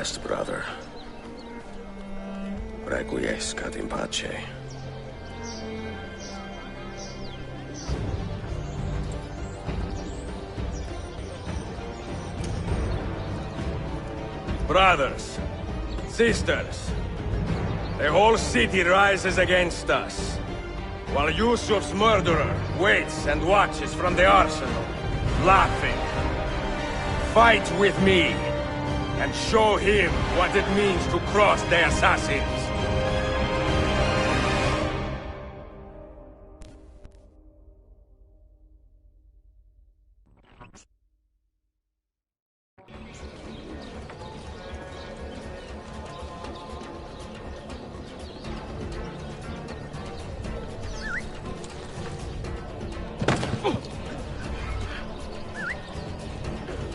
rest, brother. Requiescat in pace. Brothers, sisters, the whole city rises against us, while Yusuf's murderer waits and watches from the arsenal, laughing. Fight with me, and show him what it means to cross the assassins.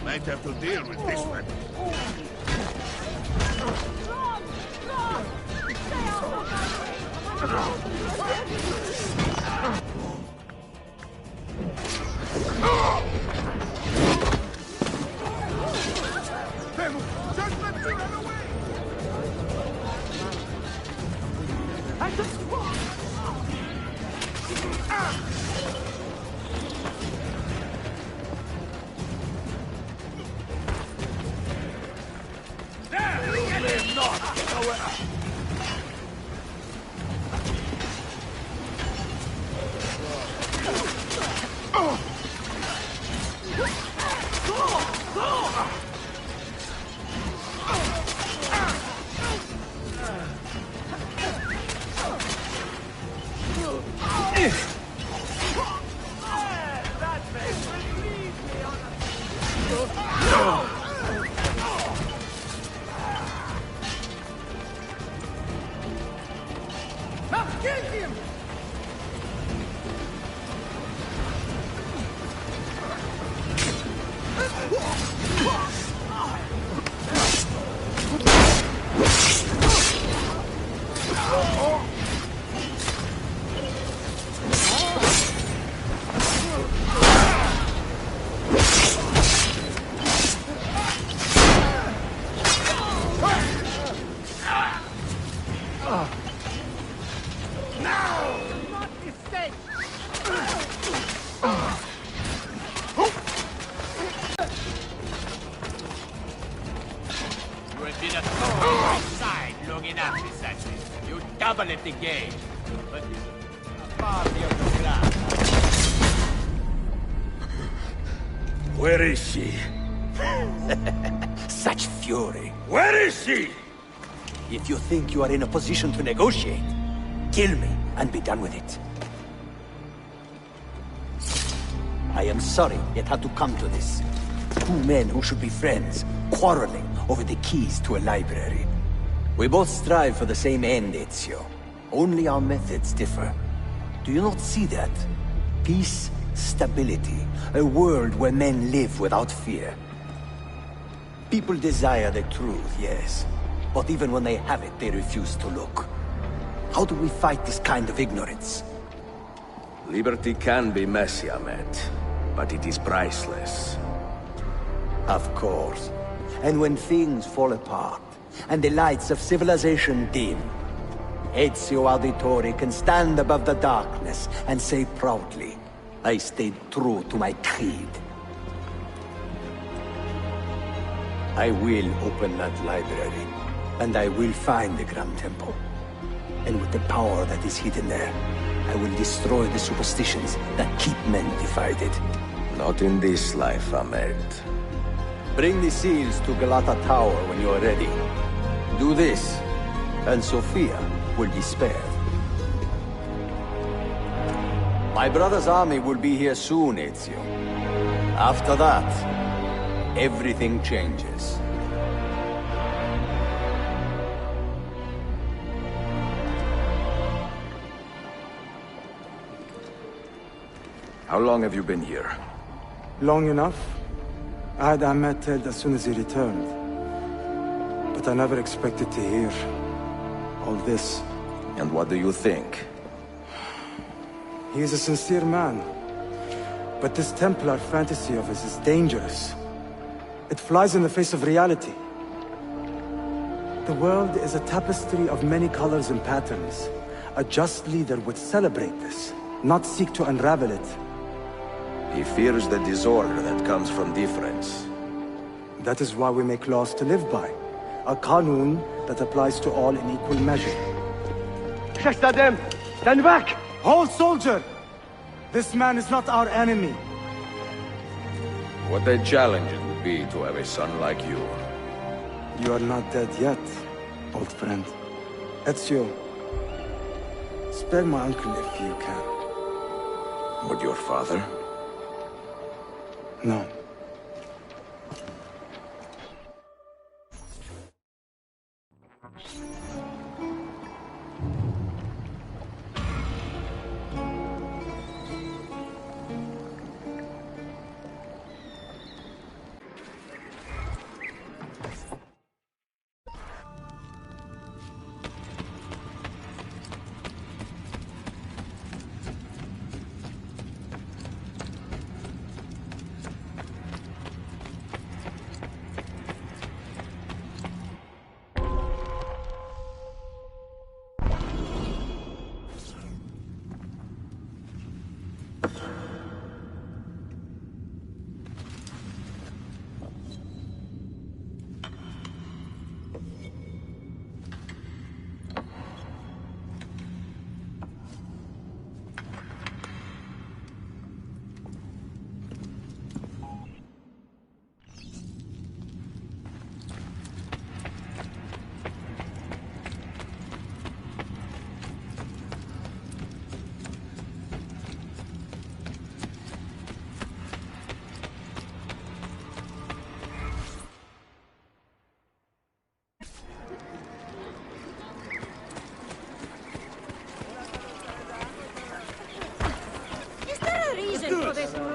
Might have to deal with this one. Just let me run away! I just walk! Double at the game. But far beyond the ground. Where is she? Such fury. Where is she? If you think you are in a position to negotiate, kill me and be done with it. I am sorry it had to come to this. Two men who should be friends, quarreling over the keys to a library. We both strive for the same end, Ezio. Only our methods differ. Do you not see that? Peace, stability, a world where men live without fear. People desire the truth, yes. But even when they have it, they refuse to look. How do we fight this kind of ignorance? Liberty can be messy, Ahmed, but it is priceless. Of course. And when things fall apart, and the lights of civilization dim, Ezio Auditore can stand above the darkness and say proudly, I stayed true to my creed. I will open that library, and I will find the Grand Temple. And with the power that is hidden there, I will destroy the superstitions that keep men divided. Not in this life, Ahmed. Bring the seals to Galata Tower when you are ready. Do this, and Sophia will be spared. My brother's army will be here soon, Ezio. After that, everything changes. How long have you been here? Long enough. I had Ahmed killed as soon as he returned. But I never expected to hear all this. And what do you think? He is a sincere man. But this Templar fantasy of his is dangerous. It flies in the face of reality. The world is a tapestry of many colors and patterns. A just leader would celebrate this, not seek to unravel it. He fears the disorder that comes from difference. That is why we make laws to live by. A qanun that applies to all in equal measure. Shahzadem, stand back! Hold, soldier! This man is not our enemy. What a challenge it would be to have a son like you. You are not dead yet, old friend. Ezio, spare my uncle if you can. But your father? No.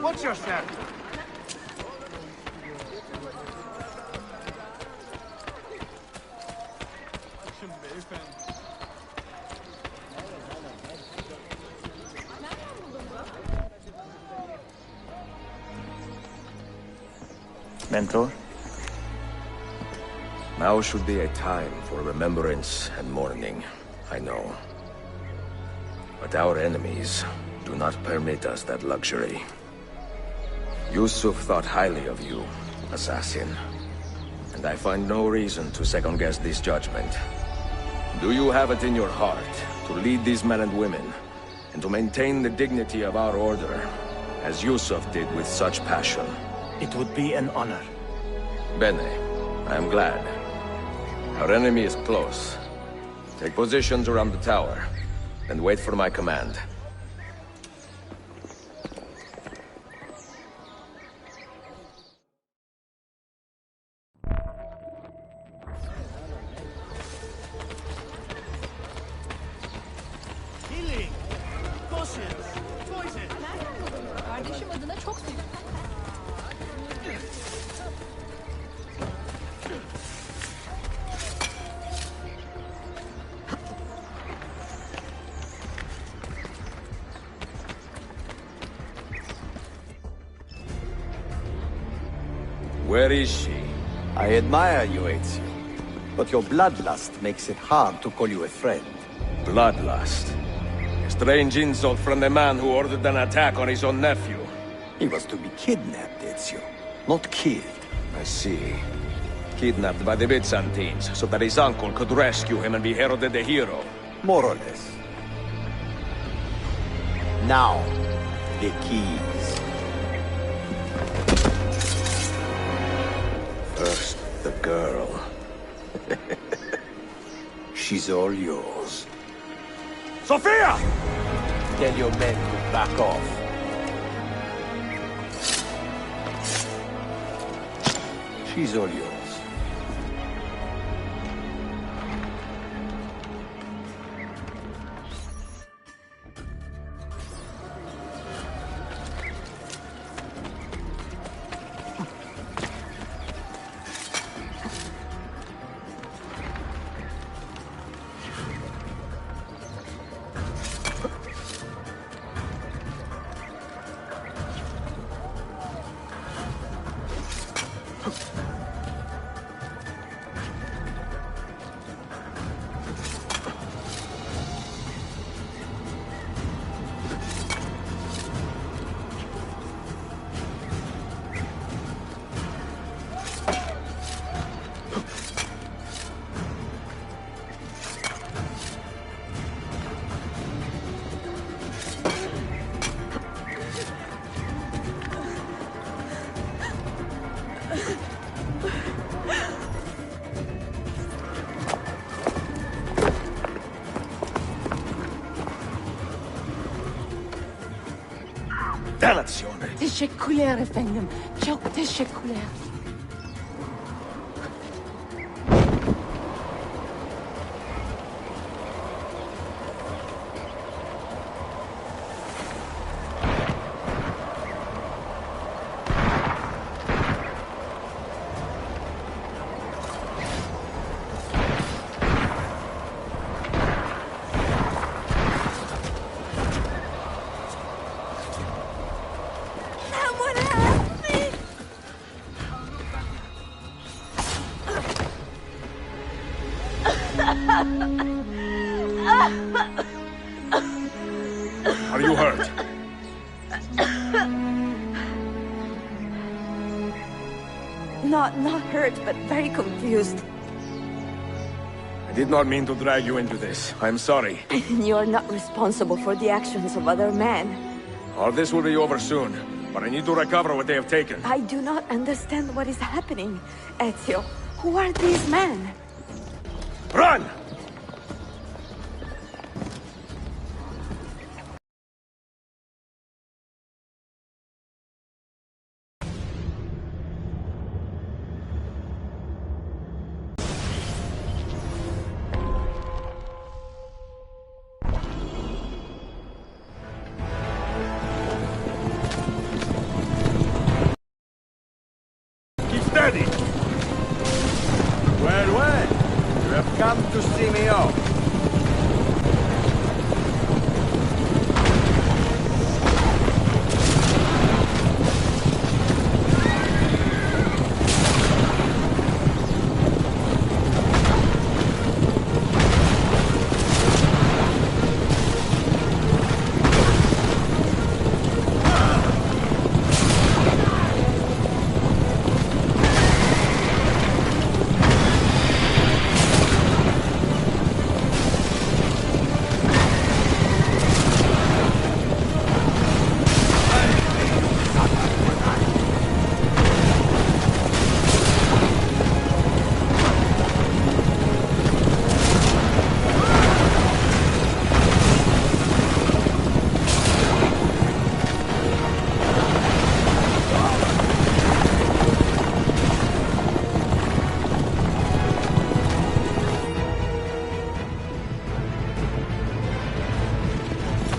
Watch yourself! Mentor? Now should be a time for remembrance and mourning, I know. But our enemies do not permit us that luxury. Yusuf thought highly of you, assassin. And I find no reason to second-guess this judgment. Do you have it in your heart to lead these men and women, and to maintain the dignity of our order, as Yusuf did with such passion? It would be an honor. Bene, I am glad. Our enemy is close. Take positions around the tower, and wait for my command. Killing! Potions! Poison! Kardeşim adına çok sevindim. Where is she? I admire you, Ezio. But your bloodlust makes it hard to call you a friend. Bloodlust. A strange insult from the man who ordered an attack on his own nephew. He was to be kidnapped, Ezio, not killed. I see. Kidnapped by the Byzantines, so that his uncle could rescue him and be heralded a hero. More or less. Now, the keys. First, the girl. She's all yours. Sophia! Tell your men to back off. She's all yours. Delazione. Teşekkürler efendim. Çok teşekkürler. Someone help me! Are you hurt? Not hurt, but very confused. I did not mean to drag you into this. I'm sorry. You're not responsible for the actions of other men. All this will be over soon, but I need to recover what they have taken. I do not understand what is happening, Ezio. Who are these men? Run! Keep steady! Well, well. You have come to see me off.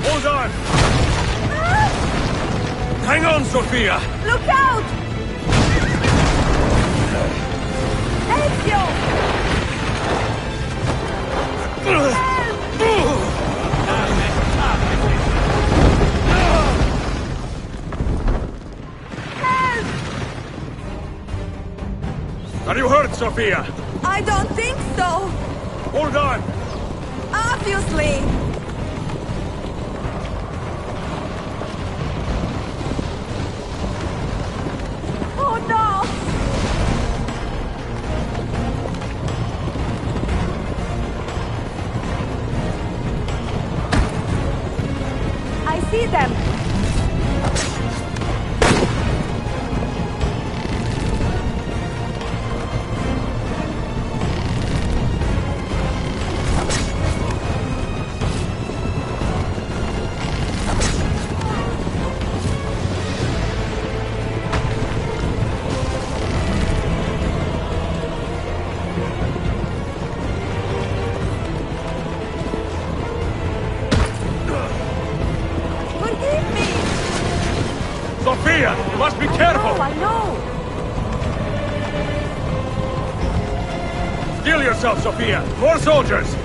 Hold on! Hang on, Sophia! Look out! Ezio! Are you hurt, Sophia? I don't think so. Hold on! Obviously. Oh no! I see them. Forgive me. Sophia! You must be careful! Oh, I know. Steel yourself, Sophia! More soldiers!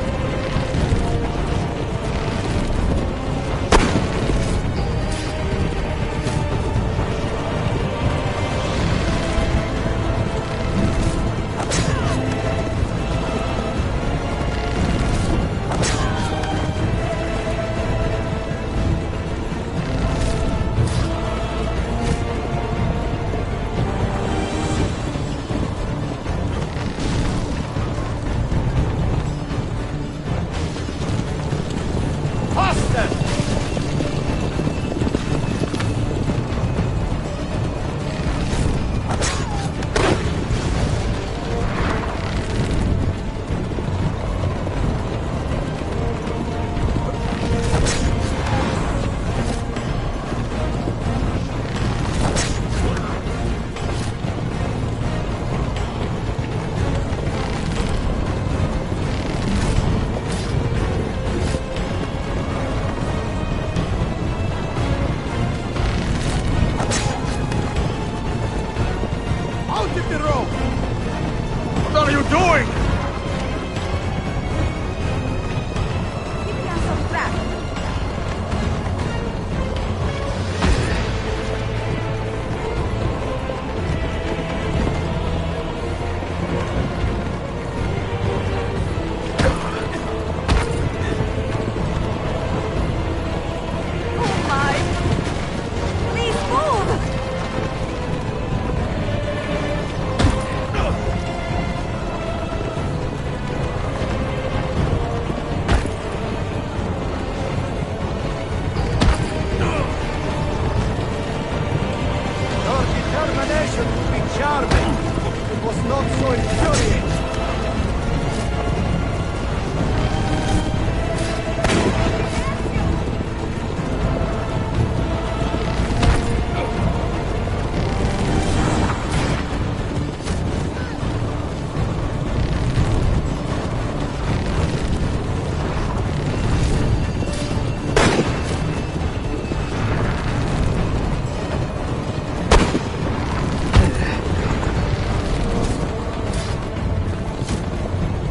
to infuriate.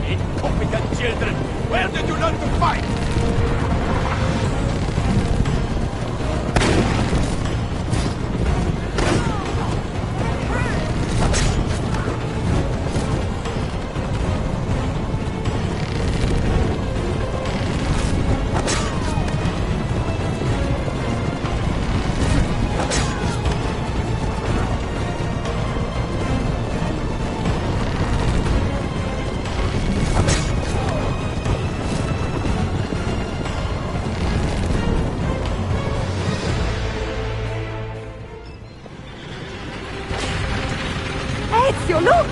Incompetent children! Where did you learn to fight? Ezio, look!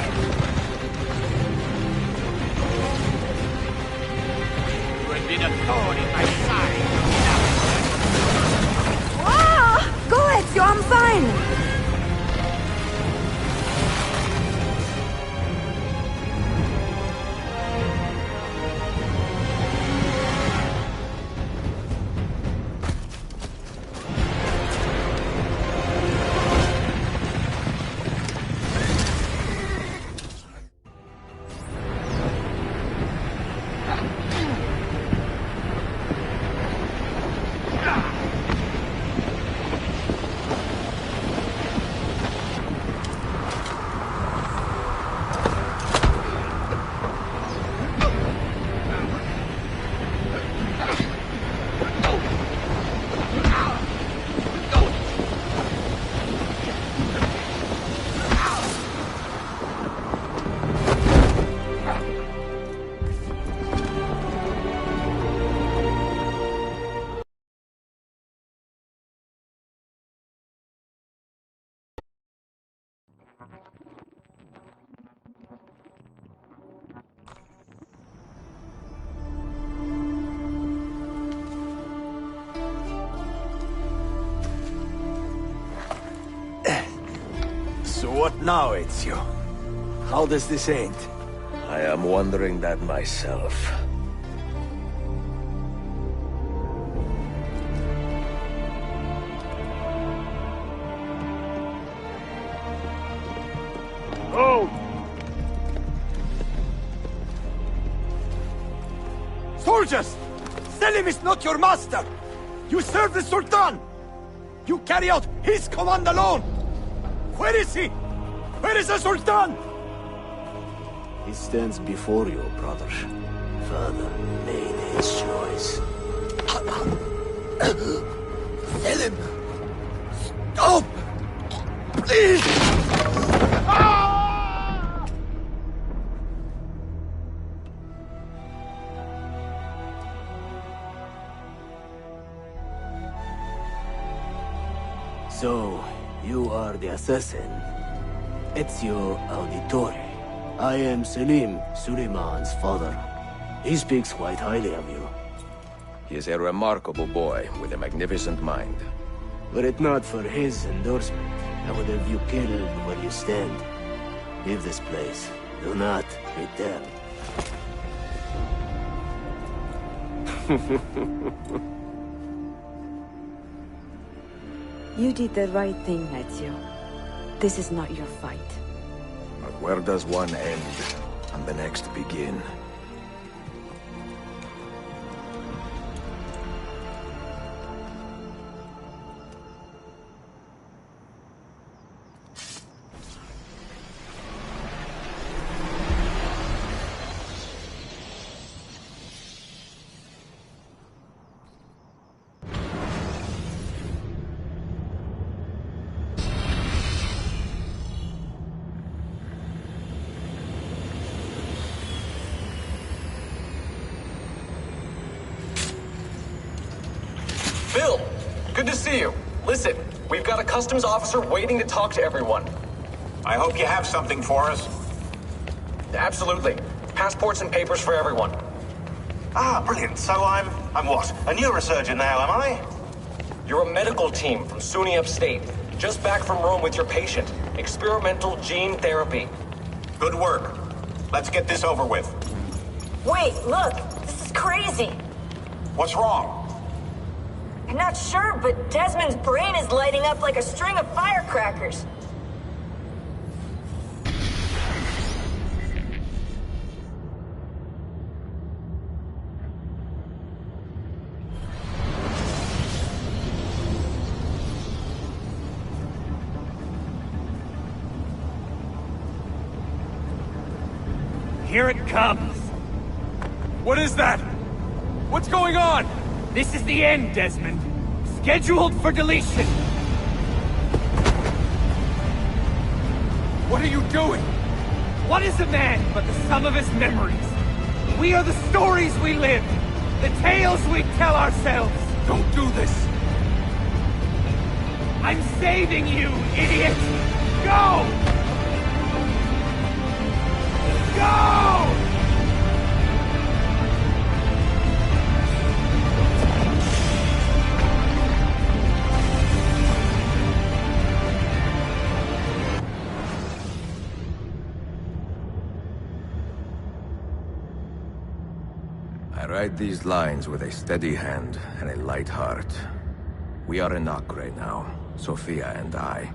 You have been a thorn in my side. Ah! Go, Ezio, I'm fine! So what now, Ezio? How does this end? I am wondering that myself. Oh! Soldiers! Selim is not your master! You serve the Sultan! You carry out his command alone! Where is he? Where is the Sultan? He stands before you, brother. Father made his choice. Selim! Stop! Please! Ah! So, you are the assassin. Ezio Auditore. I am Selim, Suleiman's father. He speaks quite highly of you. He is a remarkable boy with a magnificent mind. Were it not for his endorsement, I would have you killed where you stand. Leave this place. Do not return. You did the right thing, Ezio. This is not your fight. But where does one end and the next begin? Bill, good to see you. Listen, we've got a customs officer waiting to talk to everyone. I hope you have something for us. Absolutely. Passports and papers for everyone. Ah, brilliant. So I'm what? A neurosurgeon now, am I? You're a medical team from SUNY Upstate. Just back from Rome with your patient. Experimental gene therapy. Good work. Let's get this over with. Wait, look! This is crazy! What's wrong? I'm not sure, but Desmond's brain is lighting up like a string of firecrackers. Here it comes! What is that? What's going on? This is the end, Desmond. Scheduled for deletion. What are you doing? What is a man but the sum of his memories? We are the stories we live, the tales we tell ourselves. Don't do this! I'm saving you, idiot! Go! Go! I write these lines with a steady hand and a light heart. We are in Acre now, Sophia and I,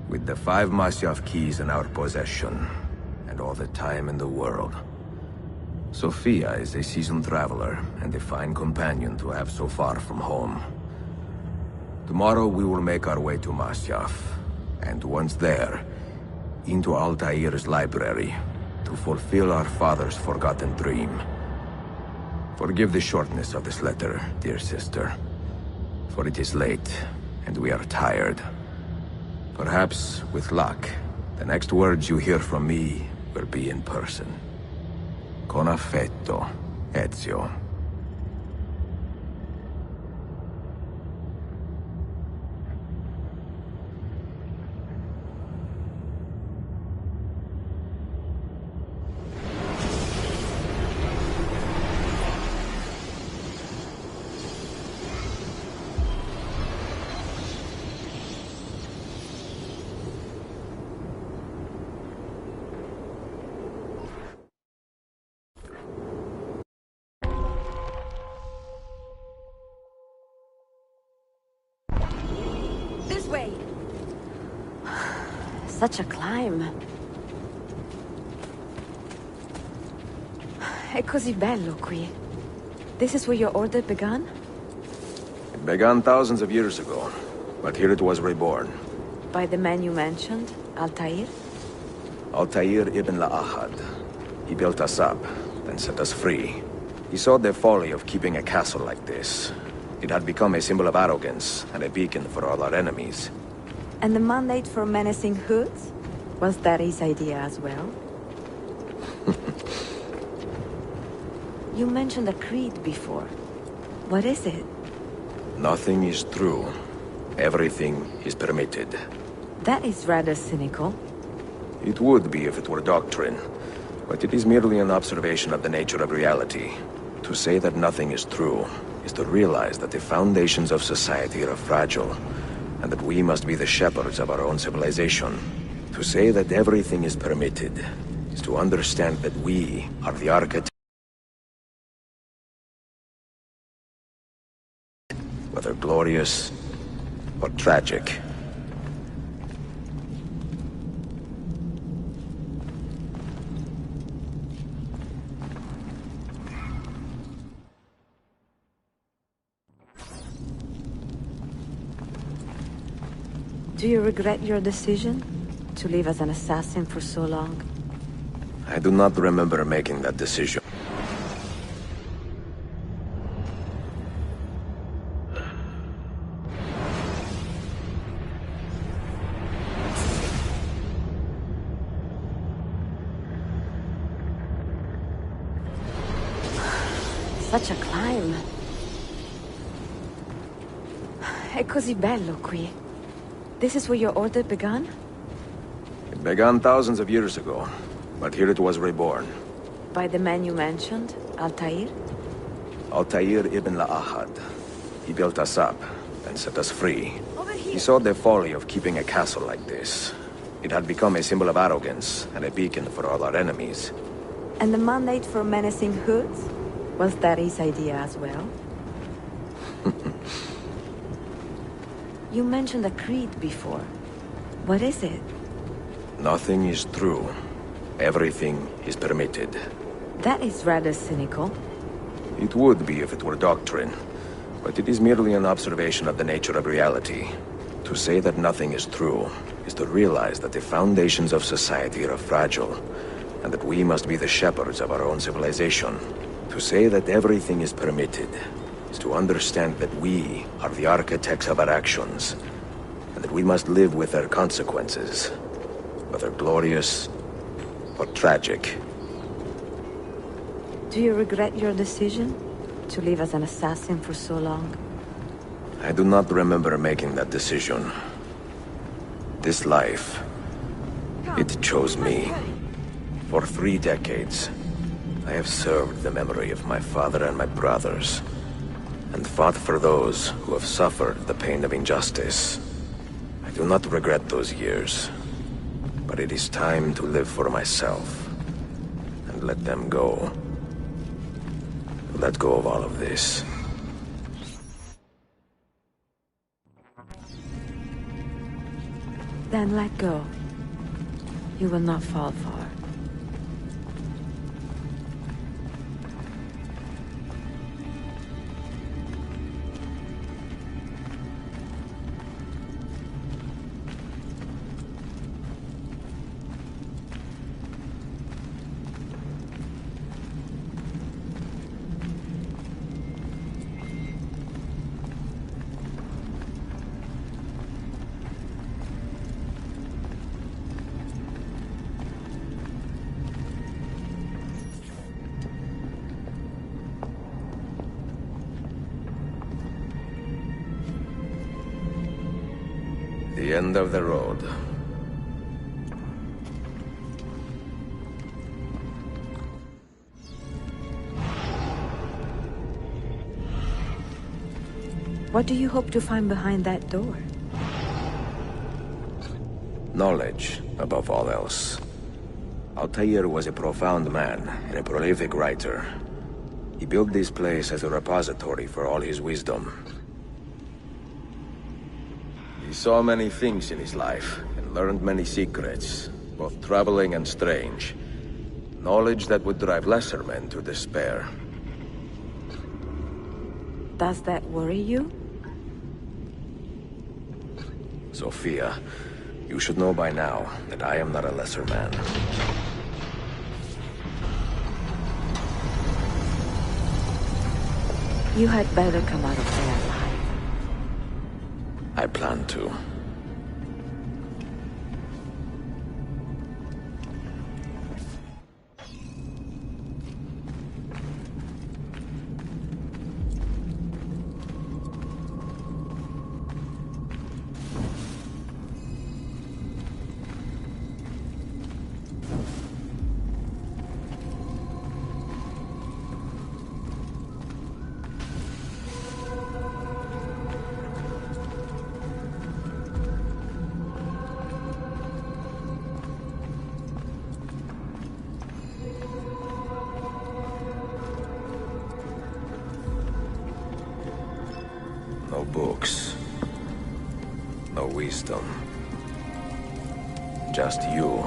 with the 5 Masyaf keys in our possession, and all the time in the world. Sophia is a seasoned traveler, and a fine companion to have so far from home. Tomorrow we will make our way to Masyaf, and once there, into Altair's library, to fulfill our father's forgotten dream. Forgive the shortness of this letter, dear sister, for it is late, and we are tired. Perhaps, with luck, the next words you hear from me will be in person. Con affetto, Ezio. This way! Such a climb. È così bello qui. This is where your order began? It began thousands of years ago, but here it was reborn. By the man you mentioned, Altair? Altair ibn La'ahad. He built us up, then set us free. He saw the folly of keeping a castle like this. It had become a symbol of arrogance, and a beacon for all our enemies. And the mandate for menacing hoods? Was that his idea as well? You mentioned a creed before. What is it? Nothing is true. Everything is permitted. That is rather cynical. It would be if it were doctrine, but it is merely an observation of the nature of reality. To say that nothing is true is to realize that the foundations of society are fragile, and that we must be the shepherds of our own civilization. To say that everything is permitted is to understand that we are the architects, whether glorious or tragic. Do you regret your decision to live as an assassin for so long? I do not remember making that decision. Such a climb. È così bello qui. This is where your order began? It began thousands of years ago, But here it was reborn. By the man you mentioned, Altair? Altair ibn La'ahad. He built us up and set us free. He saw the folly of keeping a castle like this. It had become a symbol of arrogance and a beacon for all our enemies. And the mandate for menacing hoods? Was that his idea as well? You mentioned a creed before. What is it? Nothing is true. Everything is permitted. That is rather cynical. It would be if it were doctrine, but it is merely an observation of the nature of reality. To say that nothing is true is to realize that the foundations of society are fragile, and that we must be the shepherds of our own civilization. To say that everything is permitted is to understand that we are the architects of our actions, and that we must live with their consequences, whether glorious or tragic. Do you regret your decision to live as an assassin for so long? I do not remember making that decision. This life, it chose me. For 3 decades, I have served the memory of my father and my brothers, and fought for those who have suffered the pain of injustice. I do not regret those years, but it is time to live for myself, and let them go. Let go of all of this. Then let go. You will not fall far. The end of the road. What do you hope to find behind that door? Knowledge, above all else. Altair was a profound man and a prolific writer. He built this place as a repository for all his wisdom. He saw many things in his life, and learned many secrets, both troubling and strange. Knowledge that would drive lesser men to despair. Does that worry you? Sophia, you should know by now that I am not a lesser man. You had better come out of there alive. I plan to. No books. No wisdom. Just you,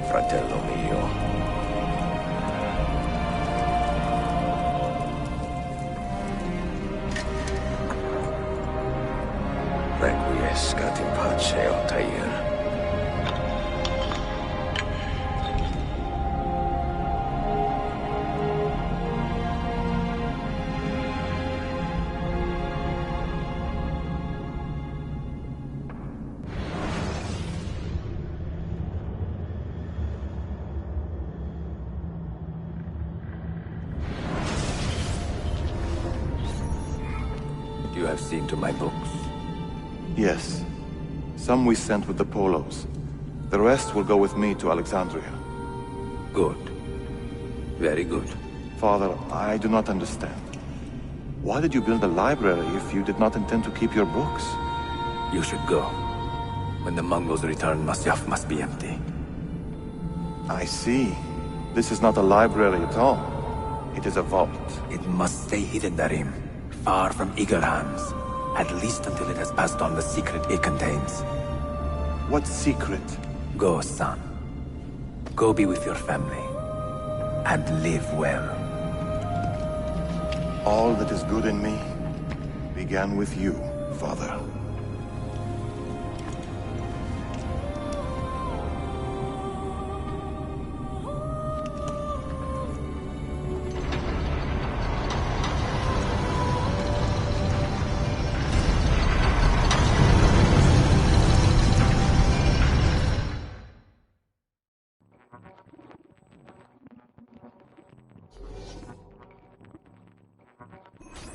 fratello mio. Requiescat in pace, Altair. You have seen to my books? Yes. Some we sent with the Polos. The rest will go with me to Alexandria. Good. Very good. Father, I do not understand. Why did you build a library if you did not intend to keep your books? You should go. When the Mongols return, Masyaf must be empty. I see. This is not a library at all. It is a vault. It must stay hidden, Darim. Far from eager hands. At least until it has passed on the secret it contains. What secret? Go, son. Go be with your family. And live well. All that is good in me began with you, Father.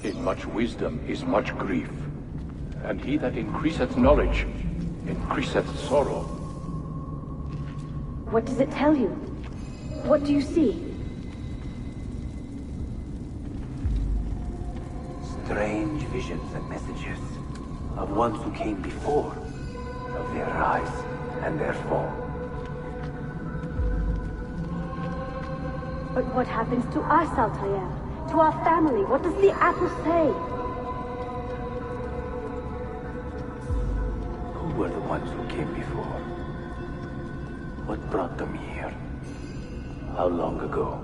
In much wisdom is much grief, and he that increaseth knowledge increaseth sorrow. What does it tell you? What do you see? Strange visions and messages of ones who came before, of their rise and their fall. But what happens to us, Altair? To our family? What does the apple say? Who were the ones who came before? What brought them here? How long ago?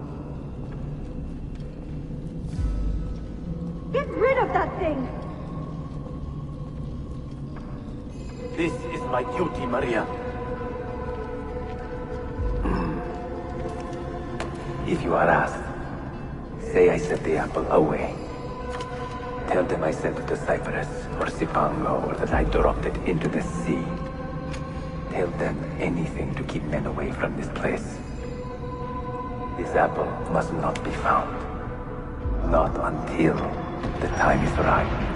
Get rid of that thing! This is my duty, Maria. If you are asked, say I set the apple away. Tell them I sent it to Cyprus or Cipango, or that I dropped it into the sea. Tell them anything to keep men away from this place. This apple must not be found. Not until the time is right.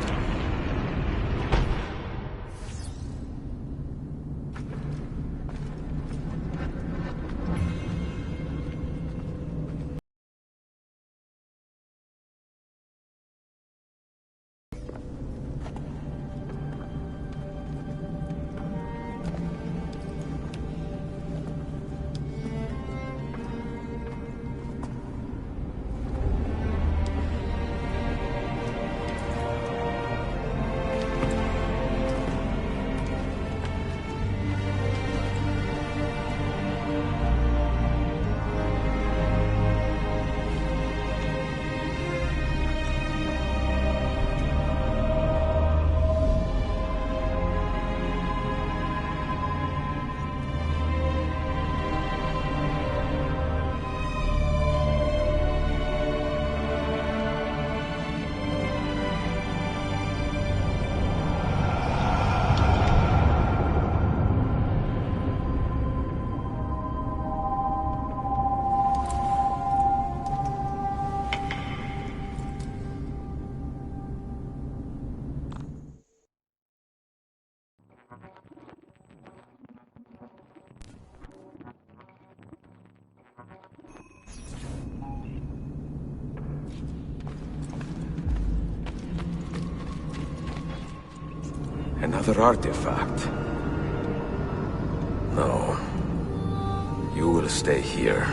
Another artifact. No. You will stay here.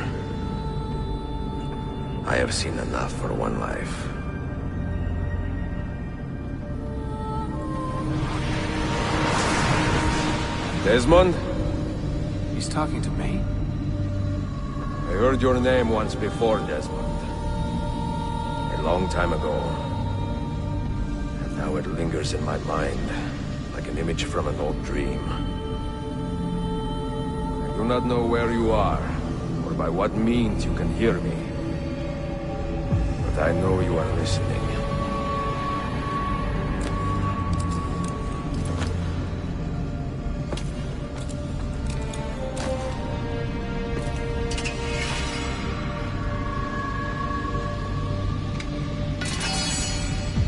I have seen enough for one life. Desmond? He's talking to me. I heard your name once before, Desmond. A long time ago. And now it lingers in my mind, like an image from an old dream. I do not know where you are, or by what means you can hear me. But I know you are listening.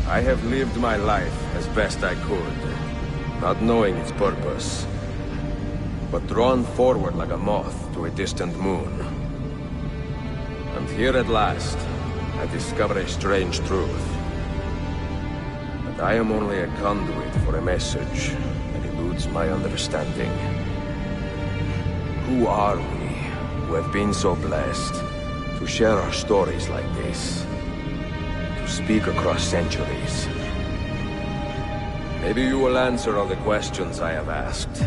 I have lived my life as best I could, not knowing its purpose, but drawn forward like a moth to a distant moon. And here at last, I discover a strange truth. That I am only a conduit for a message that eludes my understanding. Who are we, who have been so blessed, to share our stories like this? To speak across centuries? Maybe you will answer all the questions I have asked.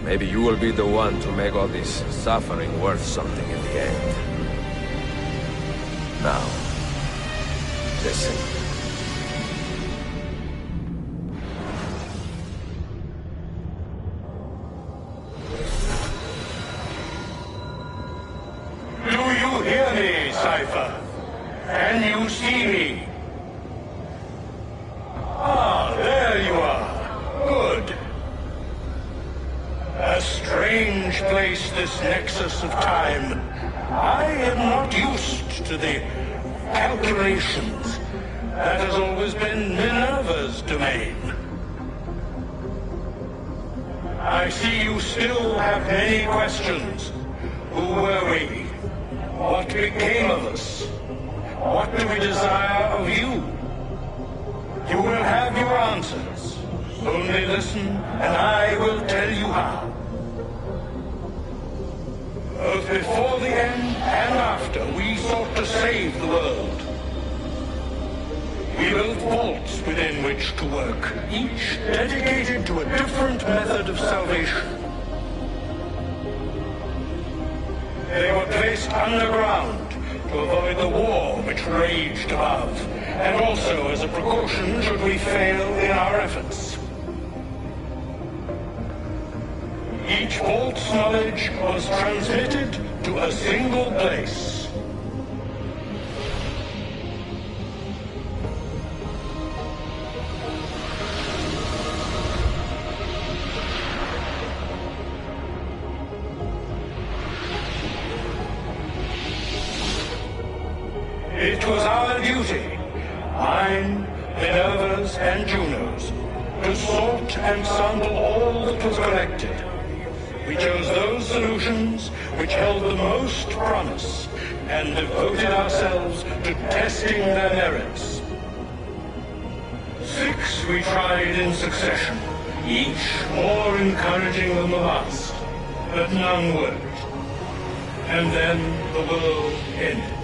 Maybe you will be the one to make all this suffering worth something in the end. Now, listen. Do you hear me, Cypher? Can you see me? Ah, there you are. Good. A strange place, this nexus of time. I am not used to the calculations. That has always been Minerva's domain. I see you still have many questions. Who were we? What became of us? What do we desire of you? You will have your answers. Only listen, and I will tell you how. Both before the end and after, we sought to save the world. We built vaults within which to work, each dedicated to a different method of salvation. They were placed underground to avoid the war which raged above, and also as a precaution should we fail in our efforts. Each vault's knowledge was transmitted to a single place. It was our duty, mine, Minerva's, and Juno's, to sort and sample all that was collected. We chose those solutions which held the most promise, and devoted ourselves to testing their merits. 6 we tried in succession, each more encouraging than the last, but none worked. And then the world ended.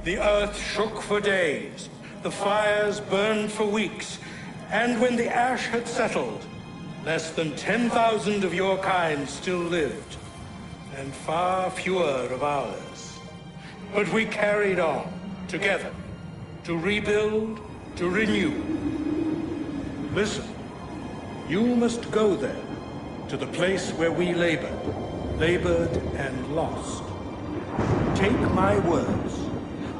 The earth shook for days, the fires burned for weeks, and when the ash had settled, less than 10,000 of your kind still lived, and far fewer of ours. But we carried on, together, to rebuild, to renew. Listen, you must go there, to the place where we labored and lost. Take my words,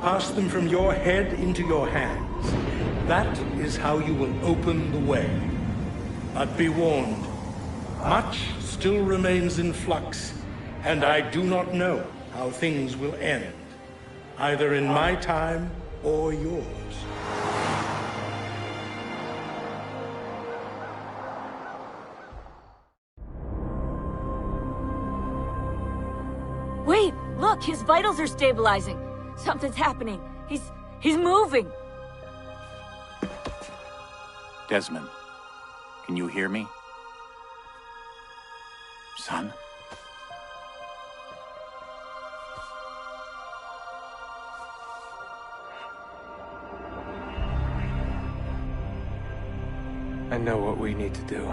pass them from your head into your hands. That is how you will open the way. But be warned, much still remains in flux, and I do not know how things will end, either in my time or yours. Wait, look, his vitals are stabilizing. Something's happening. He's moving. Desmond, can you hear me? Son? I know what we need to do.